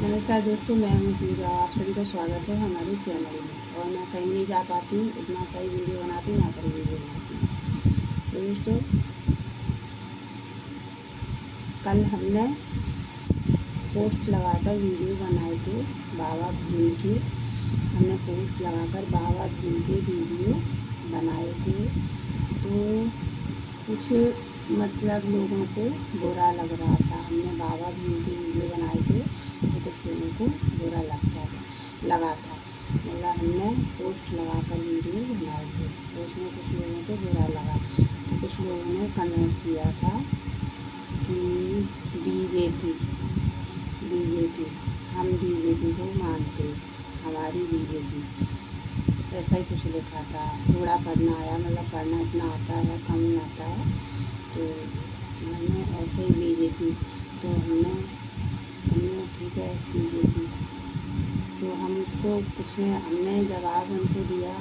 नमस्कार दोस्तों, मैं हूँ पूजा। आप सभी का स्वागत है हमारे चैनल में। और मैं कहीं नहीं जा पाती हूँ, इतना सही वीडियो बनाती हूँ, यहाँ पर वीडियो बनाती हूँ। तो दोस्तों, कल हमने पोस्ट लगाकर वीडियो बनाए थे बाबा भीम की। हमने पोस्ट लगाकर बाबा भीम के वीडियो बनाए थे। तो कुछ लोगों को बुरा लग रहा था। हमने बाबा भीम की वीडियो बनाए थे तो कुछ लोगों को बुरा लगा था। हमने पोस्ट लगाकर वीडियो बनाए थे तो उसमें कुछ लोगों को बुरा लगा। तो कुछ लोगों ने कमेंट किया था कि बीजेपी हम बीजेपी को मानते, हमारी बीजेपी, ऐसा ही कुछ लिखा था। थोड़ा पढ़ना आया, पढ़ना इतना आता है, कम ही आता है। तो हमने ऐसे ही बीजेपी, तो हमने ठीक है बीजेपी। तो हमको कुछ हमने जवाब उनको दिया,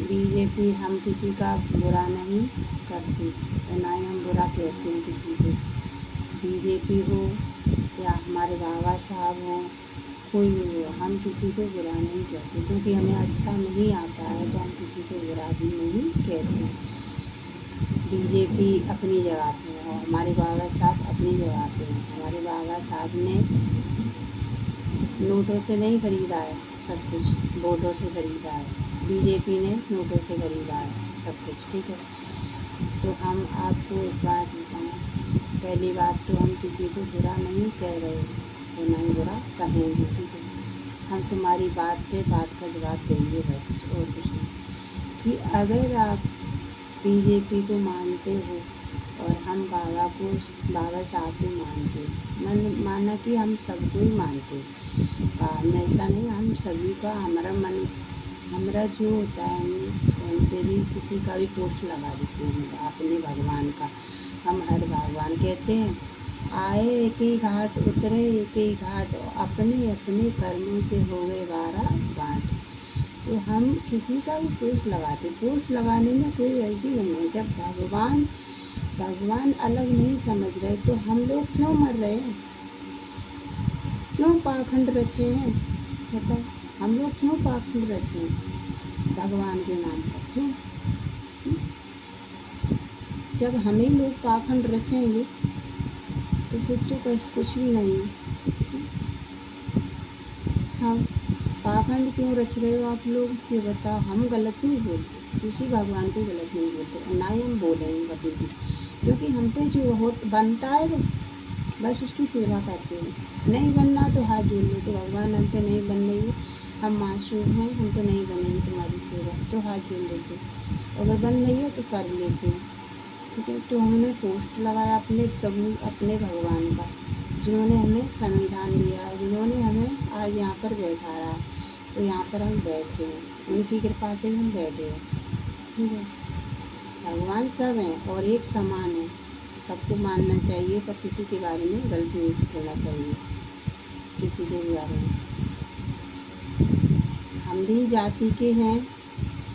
बीजेपी हम किसी का बुरा नहीं करते और ना ही हम बुरा कहते हैं किसी को। बीजेपी हो या हमारे बाबा साहब हों, कोई भी हो, हम किसी को बुरा नहीं कहते, क्योंकि हमें अच्छा नहीं आता है तो हम किसी को बुरा भी नहीं कहते। बीजेपी अपनी जगह पे है और हमारे बाबा साहब अपनी जगह पे हैं। हमारे बाबा साहब ने नोटों से नहीं खरीदा है सब कुछ, वोटों से खरीदा है। बीजेपी ने नोटों से खरीदा है सब कुछ, ठीक है। तो हम आपको एक बात बताएं, पहली बात तो हम किसी को बुरा नहीं कह रहे तो नहीं बुरा कहेंगे, ठीक है। हम तुम्हारी बात पे बात का जवाब देंगे बस, और कुछ नहीं। कि अगर आप बीजेपी को मानते हो और हम बाबा साहब को मानते, माना कि हम सबको ही मानते, ऐसा नहीं, हम सभी का हमारा जो होता है, हम उनसे भी किसी का भी पोस्ट लगा देते हैं अपने भगवान का। हम हर भगवान कहते हैं, आए एक ही घाट, उतरे एक ही घाट, अपने अपने कर्मों से हो गए 12 गांठ। तो हम किसी का भी पोस्ट लगाते, पोस्ट लगाने में कोई ऐसी नहीं है। जब भगवान अलग नहीं समझ रहे तो हम लोग क्यों मर रहे हैं, क्यों पाखंड रचे हैं? बताओ, हम लोग क्यों पाखंड रचे हैं भगवान के नाम पर, क्यों? जब हमें लोग पाखंड रचेंगे तो फिर तो कुछ भी नहीं है। हम पाखंड क्यों रच रहे हो आप लोग, ये बताओ। हम गलत नहीं बोलते, किसी भगवान को गलत नहीं बोलते और ना ही हम बोलेंगे कभी भी, क्योंकि हम पे जो बनता है बस उसकी सेवा करते हैं। नहीं बनना तो हाथ जोड़ लो, तो भगवान हम पे नहीं बन रही है, हम मासूम हैं, हम तो नहीं बनेंगे तुम्हारी सेवा, तो हाथ जोड़ लेते। अगर बन रही है तो कर लेते हैं, ठीक है। तो हमने पोस्ट लगाया अपने प्रभु, अपने भगवान का, जिन्होंने हमें संविधान दिया, जिन्होंने हमें आज यहाँ पर बैठाया, तो यहाँ पर हम बैठे हैं, उनकी कृपा से हम बैठे हैं, ठीक है। भगवान सब हैं और एक समान है, सबको मानना चाहिए, पर किसी के बारे में गलत नहीं बोलना चाहिए, किसी के बारे में। हम भी जाति के हैं,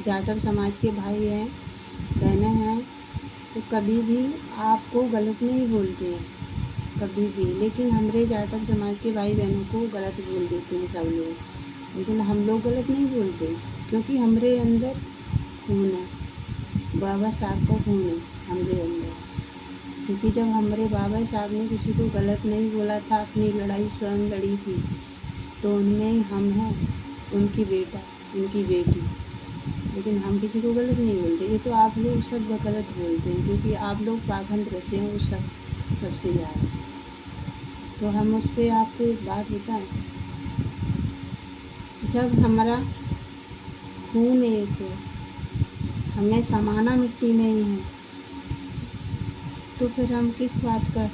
जाटव समाज के भाई हैं, बहनें हैं, तो कभी भी आपको गलत नहीं बोलते कभी भी। लेकिन हमारे जाटव समाज के भाई बहनों को गलत बोल देते हैं सब लोग, लेकिन हम लोग गलत नहीं बोलते, क्योंकि हमारे अंदर खून है, बाबा साहब का खून है हमारे अंदर। क्योंकि जब हमारे बाबा साहब ने किसी को गलत नहीं बोला था, अपनी लड़ाई स्वयं लड़ी थी, तो उनमें हम हैं, उनकी बेटा, उनकी बेटी। लेकिन हम किसी को गलत नहीं बोलते। ये तो आप लोग सब गलत बोलते हैं, क्योंकि आप लोग पाखंड रचे हैं वो सबसे ज़्यादा। तो हम उस पर आपको एक बात बताएं, जब हमारा खून एक है, हमें समाना मिट्टी में ही है, तो फिर हम किस बात का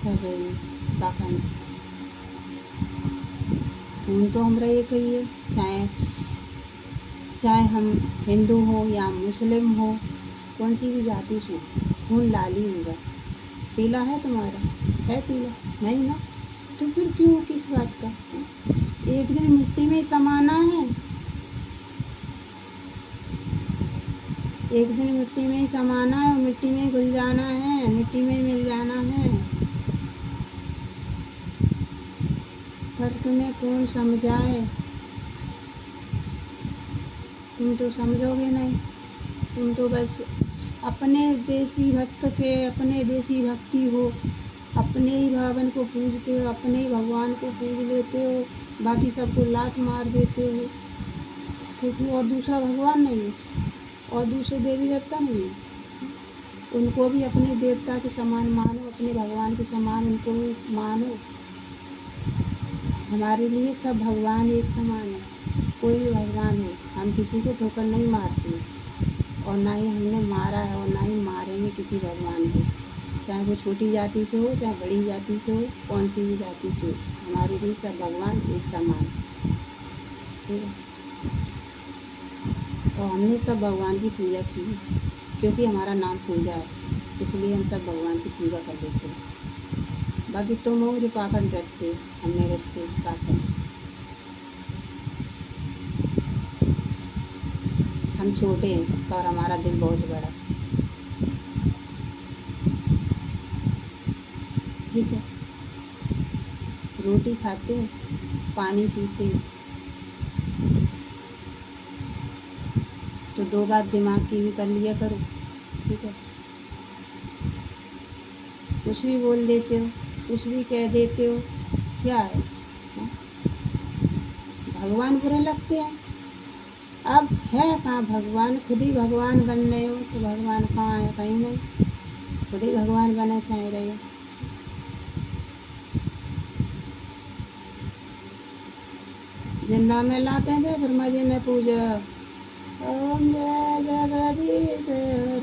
कर रहे हैं पाखंड? खून तो हमारा एक ही है, चाहे हम हिंदू हो या मुस्लिम हो, कौन सी भी जाति से, खून लाल ही होगा। पीला है तुम्हारा, है पीला? नहीं ना, तो फिर क्यों, किस बात का? एक दिन मिट्टी में समाना है, एक दिन मिट्टी में ही समाना है और मिट्टी में घुल जाना है, मिट्टी में मिल जाना है। आखिर तुम्हें कौन समझाए, तुम तो समझोगे नहीं। तुम तो बस अपने देसी भक्त के अपने देसी भक्ति हो, अपने ही भगवान को पूजते हो, अपने ही भगवान को पूज लेते हो, बाकी सबको लात मार देते हो, क्योंकि और दूसरा भगवान नहीं है और दूसरे देवी देवता नहीं है। उनको भी अपने देवता के समान मानो, अपने भगवान के समान उनको भी मानो। हमारे लिए सब भगवान एक समान है, कोई भी भगवान हो, हम किसी को ठोकर नहीं मारते और ना ही हमने मारा है और ना ही मारेंगे किसी भगवान को, चाहे वो छोटी जाति से हो चाहे बड़ी जाति से हो, कौन सी भी जाति से हो, हमारे लिए सब भगवान एक समान, ठीक है। और हमने सब भगवान की पूजा की है, क्योंकि हमारा नाम पूजा है, इसलिए हम सब भगवान की पूजा कर लेते हैं। बाकी तुम हो जो पाखंड रचते, हमने रचते पाखंड। हम छोटे हैं और हमारा दिल बहुत बड़ा, ठीक है। रोटी खाते, पानी पीते, तो दो बात दिमाग की भी कर लिया करो, ठीक है। कुछ भी बोल देते हो, कुछ भी कह देते हो, क्या है, हाँ? भगवान बुरे लगते हैं। अब है कहाँ भगवान, खुद ही भगवान बन रहे हो तो भगवान कहाँ है, कहीं नहीं, खुद ही भगवान बने चाह रहे हो। जिंदा में लाते हैं फिर मजे में पूजा, ओम जय जगदीश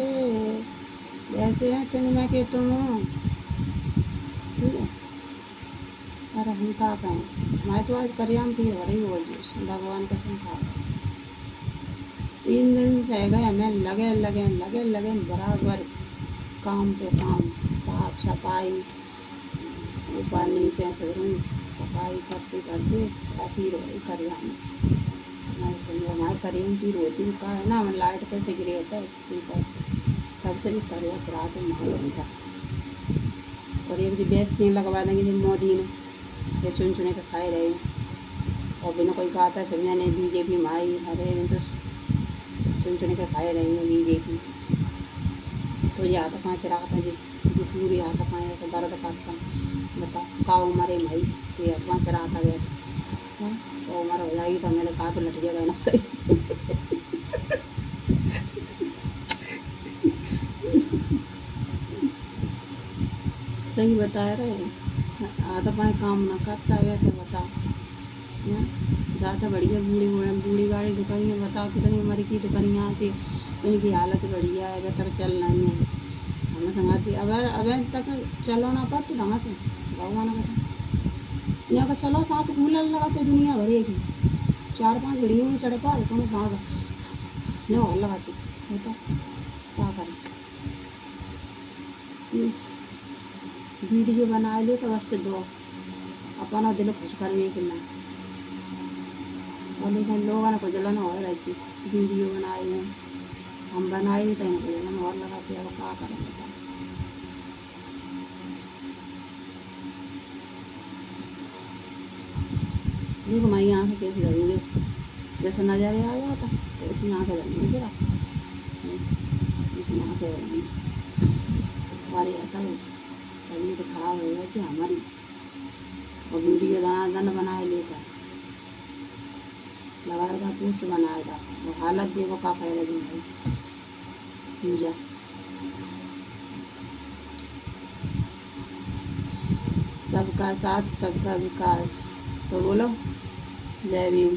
रे, जैसे हैं तुम के तुम हो, ठीक है। अरे हम का कहें, मैं तो आज करियाम की हो रही बोल भगवान का संसार। 3 दिन से गए हमें लगे बराबर काम पे काम, साफ सफाई, ऊपर नीचे से रूम सफाई करते करते काफ़ी रोई करियाम। हमारे करियम की रोती का है ना, लाइट कैसे गिरे होता है बस, तब से भी करिया रात में माहौल था। और एक जो बेस सीन लगवा देंगे जो मोदी ने, ये चुन चुने के खाए रहे और बिना कोई कहा था समझा नहीं, बीजेपी माई हरे तो चुन चुने के खाए रहे हैं बीजेपी। तो ये आता कहाँ चला था जी, पूरी आता कहाँ है तो दर्द करता, बता का उम्र है भाई, तो ये कहाँ चला आता गया था, तो उम्र हो जाएगी तो मैंने कहा तो लट जाएगा ना सही बता रहे हैं। आधा पाए काम ना करता है वैसे बताओ, ज़्यादा बढ़िया बूढ़ी गाड़ी दुकानियाँ बताओ कितनी उम्र की दुकानियाँ आती, इनकी हालत बढ़िया है, बेहतर चल रही है, हमें संगाती अब तक चलो ना पाते ढंग से, भगवान का यहाँ का चलो सांस फूलने लगा तो दुनिया भरेगी, 4-5 घड़ियों में चढ़ पा तो सांस नहीं और लगाती होता, क्या करें। इस वीडियो बना ले तो बस दो अपना दिल खुश करने के लिए, और लेकिन लोगों को जलन हो रही थी, वीडियो बनाए हैं हम बनाए तो इनको जलन और लगाते हैं, क्या करें बता। देखो मैं यहाँ से कैसे लगूंगे, जैसे नज़ारे आ जाता तो इसमें आँखें लगेंगे जरा, इसमें आँखें लगेंगी हमारे आता है, तभी तो खराब हो जाती हमारी, और वीडियो दाना बनाए लेकर लगाएगा, पोस्ट बनाएगा, और हालत देखो का फायदा दिन भाई पूजा। सबका साथ सबका विकास, तो बोलो जय भीम।